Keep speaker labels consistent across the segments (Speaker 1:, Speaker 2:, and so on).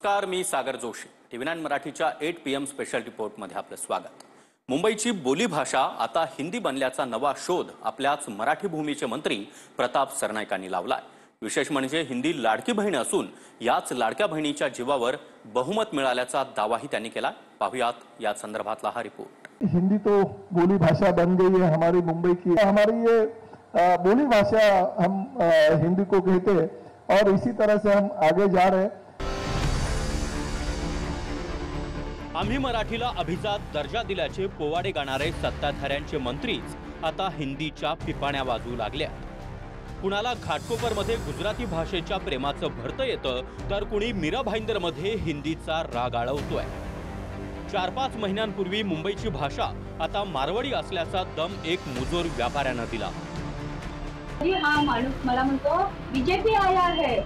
Speaker 1: नमस्कार, मी सागर जोशी. TV9 मराठीच्या 8 PM special रिपोर्टमध्ये आपलं स्वागत. मुंबईची बोलीभाषा आता हिंदी बनल्याचा नवा शोध आपल्याच मराठी भूमीचे मंत्री प्रताप सरनाईकांनी लावलाय. विशेष म्हणजे हिंदी लाडकी बहीण असून याच लाडक्या बहिणीच्या जीवावर बहुमत मिळाल्याचा दावाही त्यांनी केला. पाहुयात या संदर्भातला हा रिपोर्ट.
Speaker 2: हिंदी तो बोली भाषा बन गई है हमारी मुंबई की. हमारी ये बोली भाषा हम हिंदी को कहते हैं और इसी तरह से हम आगे जा रहे हैं.
Speaker 1: आम्ही मराठीला अभिजात दर्जा दिल्याचे पोवाडे गाणारे सत्ताधाऱ्यांचे मंत्रीच आता हिंदीच्या पिपाण्या वाजवू लागले. कुणाला घाटकोपरमध्ये गुजराती भाषेच्या प्रेमाचं भरतं येतं, तर कुणी मीरा भाईंदरमध्ये हिंदीचा राग आळवतोय. 4-5 महिन्यांपूर्वी मुंबईची भाषा आता मारवाडी असल्याचा दम एक मुजोर व्यापाऱ्यानं दिला.
Speaker 3: हाँ, मालूम मला म्हणतो बीजेपी आया है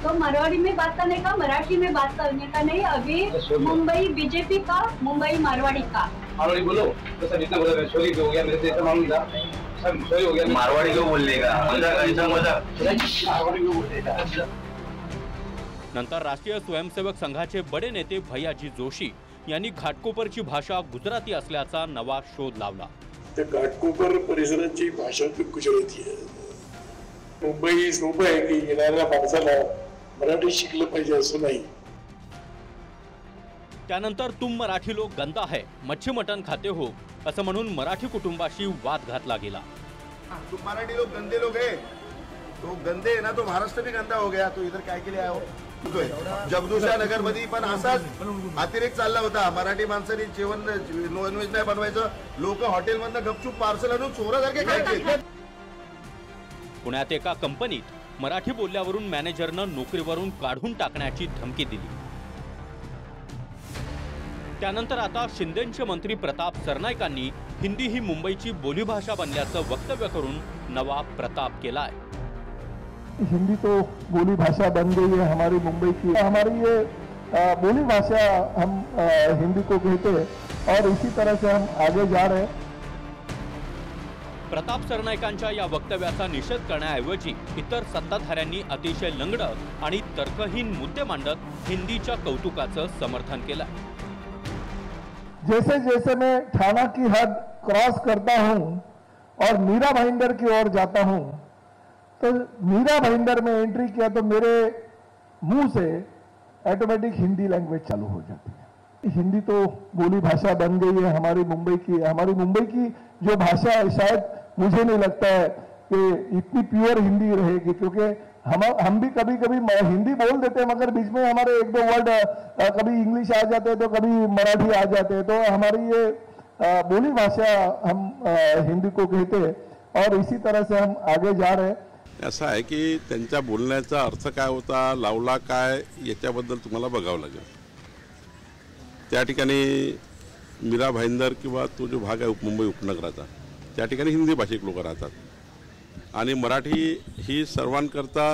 Speaker 3: तो मारवाड़ी में बात करने का, मराठी में बात करने का नहीं. अभी मुंबई बीजेपी का, मुंबई मारवाड़ी का.
Speaker 4: मारवाड़ी बोलो तो सब इतना बोला छोरी हो गया मेरे से इतना मालूम था सब छोरी हो गया. मारवाड़ी क्यों बोलने का मजाक ऐसा मजाक मारवाड़ी क्यों बोलने का.
Speaker 1: नंतर राष्ट्रीय स्वयंसेवक संघाचे बडे नेते भैयाजी जोशी यांनी घाटकोपरची भाषा गुजराती असल्याचा नवा शोध लावला.
Speaker 5: त्या घाटकोपर परिसराची भाषा ती गुजराती आहे. मुंबई सोपं आहे की येणाऱ्या माणसाला मराठी शिकलं पाहिजे असं नाही.
Speaker 1: त्यानंतर तुम मराठी लोग गंदा है, मच्छी मटन खाते हो असं म्हणून मराठी कुटुंबाशी वाद घातला गेला.
Speaker 4: तुम मराठी लोग गंदे लोग है तो गंदे है ना, तो महाराष्ट्र भी गंदा हो गया. तो इधर काय के लिए आया हो. जगदूशा नगर मध्ये पण असाच अतिरेक चालला होता. मराठी माणसांनी जेवण नॉनव्हेज नाही बनवायचं, लोक हॉटेलमधनं गपचूप पार्सल आणून चोरासारखे खायचे.
Speaker 1: पुण्यात एका कंपनीत मराठी बोलल्यावरून मॅनेजरनं नोकरीवरून काढून टाकण्याची धमकी दिली. त्यानंतर आता शिंदेचे मंत्री प्रताप सरनाईकांनी हिंदी ही मुंबईची बोलीभाषा बनल्याचं वक्तव्य करून नवा प्रताप केलाय.
Speaker 2: हिंदी तो बोली भाषा बन गई है हमारी मुंबई की. हमारी ये बोली भाषा हम हिंदी को कहते हैं और इसी तरह से हम आगे जा रहे हैं.
Speaker 1: प्रताप सरनाईकांच्या या वक्तव्याचा निषेध करण्याऐवजी इतर सत्ताधाऱ्यांनी अतिशय लंगडं आणि तर्कहीन मुद्दे मांडत हिंदीच्या कौतुकाचं समर्थन केलं.
Speaker 2: जैसे जैसे मैं ठाणा की हद क्रॉस करता हूं और मीरा भाईंदर की ओर जाता हूं, तो मीरा भाईंदर में एंट्री किया तो मेरे मुंह से ऑटोमेटिक हिंदी लैंग्वेज चालू हो जाती है. हिंदी तो बोली भाषा बन गई है हमारी मुंबई की. हमारी मुंबई की जो भाषा है शायद मुझे नहीं लगता है कि इतनी प्योर हिंदी रहेगी, क्योंकि हम भी कभी कभी हिंदी बोल देते हैं मगर बीच में हमारे एक दो वर्ड कभी इंग्लिश आ जाते हैं तो कभी मराठी आ जाते हैं. तो हमारी ये बोली भाषा हम हिंदी को कहते हैं और इसी तरह से हम आगे जा रहे हैं.
Speaker 6: असं आहे की त्यांच्या बोलण्याचा अर्थ काय होता, लावला काय, याच्याबद्दल तुम्हाला बघावं लागेल. त्या ठिकाणी मीरा भाईंदर किंवा तो जो भाग आहे मुंबई उपनगराचा, त्या ठिकाणी हिंदी भाषिक लोक राहतात आणि मराठी ही सर्वांकरता,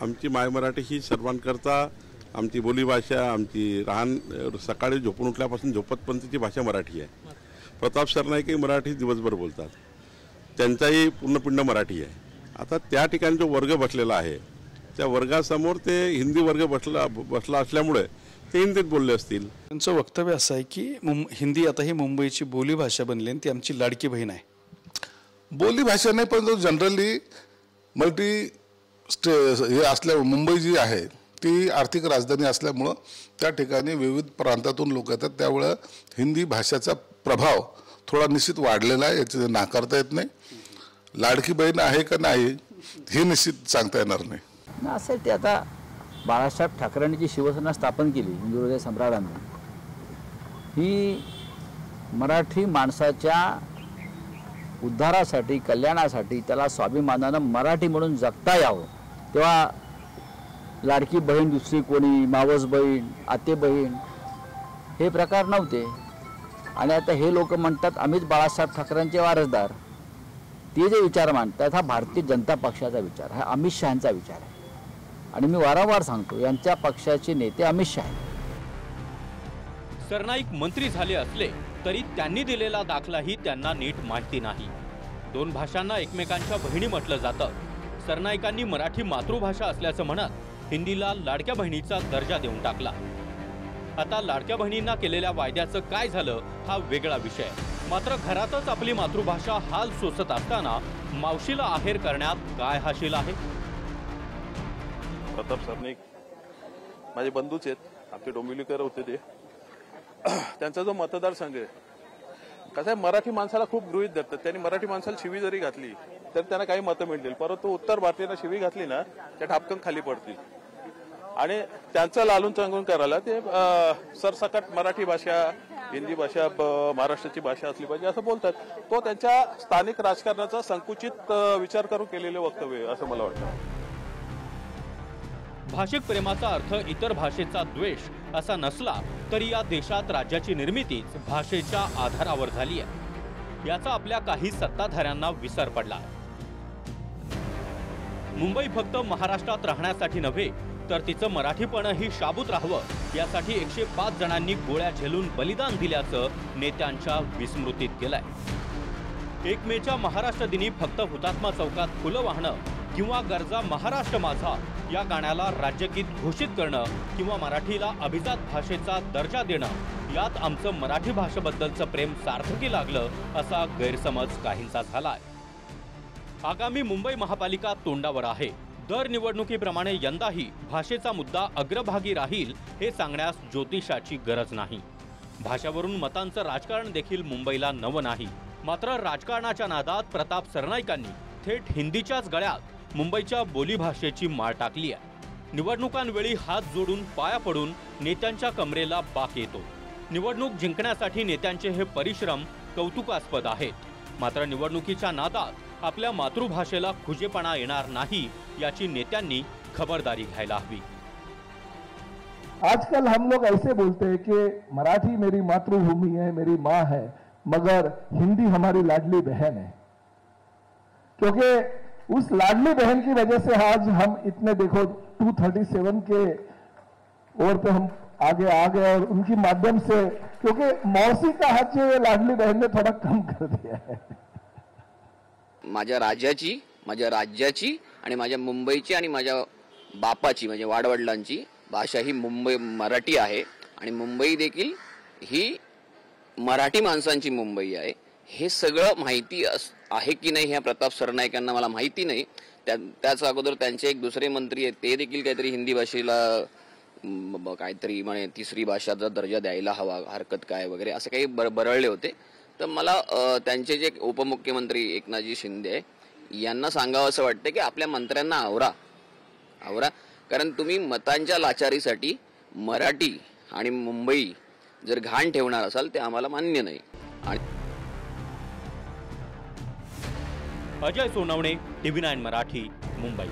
Speaker 6: आमची माय मराठी ही सर्वांकरता आमची बोलीभाषा, आमची राहण सकाळी झोपून उठल्यापासून झोपतपर्यंतची भाषा मराठी आहे. प्रताप सरनाईकही मराठी दिवसभर बोलतात, त्यांचाही पूर्णपिंड मराठी आहे. आता त्या ठिकाणी जो वर्ग बसलेला आहे त्या वर्गासमोर ते हिंदी वर्ग बसला असल्यामुळे ते हिंदीत बोलले असतील.
Speaker 7: त्यांचं वक्तव्य असं आहे की हिंदी आता ही मुंबईची बोलीभाषा बनली आणि ती आमची लाडकी बहीण आहे.
Speaker 5: बोलीभाषा नाही, पण जनरली मल्टी हे असल्या मुंबई जी आहे ती आर्थिक राजधानी असल्यामुळं त्या ठिकाणी विविध प्रांतातून लोक येतात. त्यामुळं हिंदी भाषेचा प्रभाव थोडा निश्चित वाढलेला आहे, याचे नाकारता येत नाही. लाडकी बहीण आहे का नाही हे निश्चित सांगता येणार नाही.
Speaker 8: असेल ते आता बाळासाहेब ठाकरेंनी जी शिवसेना स्थापन केली हिंदुहृदय सम्राटांनी, ही मराठी माणसाच्या उद्धारासाठी, कल्याणासाठी, त्याला स्वाभिमानानं मराठी म्हणून जगता यावं, तेव्हा लाडकी बहीण दुसरी कोणी, मावस बहीण, आते बहीण हे प्रकार नव्हते. आणि आता हे लोक म्हणतात आम्हीच बाळासाहेब ठाकरेंचे वारसदार. ते जे विचार मांडतात हा भारतीय जनता पक्षाचा विचार, हा अमित शहांचा विचार आहे. आणि मी वारंवार सांगतो यांच्या पक्षाचे नेते अमित शहा आहेत.
Speaker 1: सरनाईक मंत्री झाले असले तरी त्यांनी दिलेला दाखलाही त्यांना नीट माहिती नाही. 2 भाषांना एकमेकांच्या बहिणी म्हटलं जातं. सरनाईकांनी मराठी मातृभाषा असल्याचं म्हणत हिंदीला लाडक्या बहिणीचा दर्जा देऊन टाकला। आता लाडक्या बहिणींना केलेल्या वायद्याचं काय झालं हा वेगळा विषय। मात्र घरातच आपली मातृभाषा हाल सोसत असताना मावशीला आहेर करण्यात काय हाशील आहे?
Speaker 9: प्रताप सरनाईक माझे बंधूच आहेत, आमचे डोंबिवलीकर होते ते। त्यांचा जो मतदारसंघ आहे कसं आहे, मराठी माणसाला खूप गृहीत धरतात। त्यांनी मराठी माणसाला शिवी जरी घातली तर त्यांना काही मतं मिळतील, परंतु उत्तर भारतीयांना शिवी घातली ना त्या ठापकन खाली पडतील। आणि त्यांचं लालून चांगून करायला ते सरसकट मराठी भाषा, हिंदी भाषा महाराष्ट्राची भाषा असली पाहिजे असं बोलतात। तो त्यांच्या स्थानिक राजकारणाचा संकुचित विचार करून केलेले वक्तव्य असं मला वाटतं।
Speaker 1: भाषिक प्रेमाचा अर्थ इतर भाषेचा द्वेष असा नसला तरी या देशात राज्याची निर्मितीच भाषेच्या आधारावर झाली आहे, याचा आपल्या काही सत्ताधाऱ्यांना विसर पडला। मुंबई फक्त महाराष्ट्रात राहण्यासाठी नव्हे तर तिचं मराठीपणही शाबूत राहावं यासाठी 105 जणांनी गोळ्या झेलून बलिदान दिल्याचं नेत्यांच्या विस्मृतीत केलंय। 1 मेच्या महाराष्ट्र दिनी फक्त हुतात्मा चौकात फुलं वाहणं किंवा गरजा महाराष्ट्र माझा या गाण्याला राज्यगीत घोषित करणं किंवा मराठीला अभिजात भाषेचा दर्जा देणं यात आमचं मराठी भाषेबद्दलचं प्रेम सार्थकी लागलं असा गैरसमज काहींचा झालाय। आगामी मुंबई महापालिका तोंडावर आहे। दर निवडणुकीप्रमाणे यंदाही भाषेचा मुद्दा अग्रभागी राहील हे सांगण्यास ज्योतिषाची गरज नाही। भाषावरून मतांचं राजकारण देखील मुंबईला नवं नाही। मात्र राजकारणाच्या नादात प्रताप सरनाईकांनी थेट हिंदीच्याच गळ्यात मुंबईच्या बोलीभाषेची माळ टाकली आहे। निवडणुकांवेळी हात जोडून पाया पडून नेत्यांच्या कमरेला बाक येतो। निवडणूक जिंकण्यासाठी नेत्यांचे हे परिश्रम कौतुकास्पद आहेत। मात्र निवडणुकीच्या नादात आपल्या मातृभाषेला खुजेपणा येणार नाही याची नेत्यांनी खबरदारी घ्यायला हवी।
Speaker 2: आजकल हम लोग ऐसे बोलते हैं कि मराठी मेरी मातृभूमि है, मेरी माँ है, मगर हिंदी हमारी लाडली बहन है। क्योंकि उस लाडली बहन की वजह से आज हम इतने देखो 237 के ओर पे हम आगे आ गए और उनकी माध्यम से, क्योंकि मौसी का हक जो है लाडली बहन ने थोड़ा कम कर दिया है।
Speaker 10: माझ्या राज्याची आणि माझ्या मुंबईची आणि माझ्या बापाची म्हणजे वाडवडिलांची भाषा ही मुंबई मराठी आहे आणि मुंबई देखील ही मराठी माणसांची मुंबई आहे। हे सगळं माहिती आहे की नाही ह्या प्रताप सरनाईकांना मला माहिती नाही। त्याच अगोदर त्यांचे एक दुसरे मंत्री आहेत ते देखील काहीतरी हिंदी भाषेला काहीतरी म्हणे तिसरी भाषाचा दर्जा द्यायला हवा, हरकत काय वगैरे असं काही बरळले होते। तर मला त्यांचे जे उपमुख्यमंत्री एकनाथजी शिंदे यांना सांगावं असं वाटतं की आपल्या मंत्र्यांना आवरा, कारण तुम्ही मतांच्या लाचारीसाठी मराठी आणि मुंबई जर घाण ठेवणार असाल ते आम्हाला मान्य नाही।
Speaker 1: अजय सोनवणे, TV9 मराठी, मुंबई।